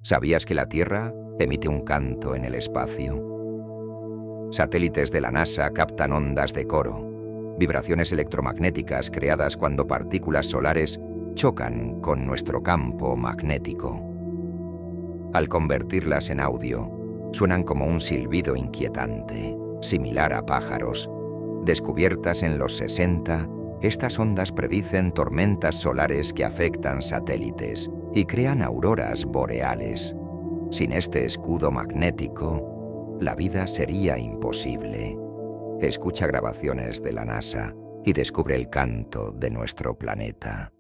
¿Sabías que la Tierra emite un canto en el espacio? Satélites de la NASA captan ondas de coro, vibraciones electromagnéticas creadas cuando partículas solares chocan con nuestro campo magnético. Al convertirlas en audio, suenan como un silbido inquietante, similar a pájaros. Descubiertas en los 60, estas ondas predicen tormentas solares que afectan satélites y crean auroras boreales. Sin este escudo magnético, la vida sería imposible. Escucha grabaciones de la NASA y descubre el canto de nuestro planeta.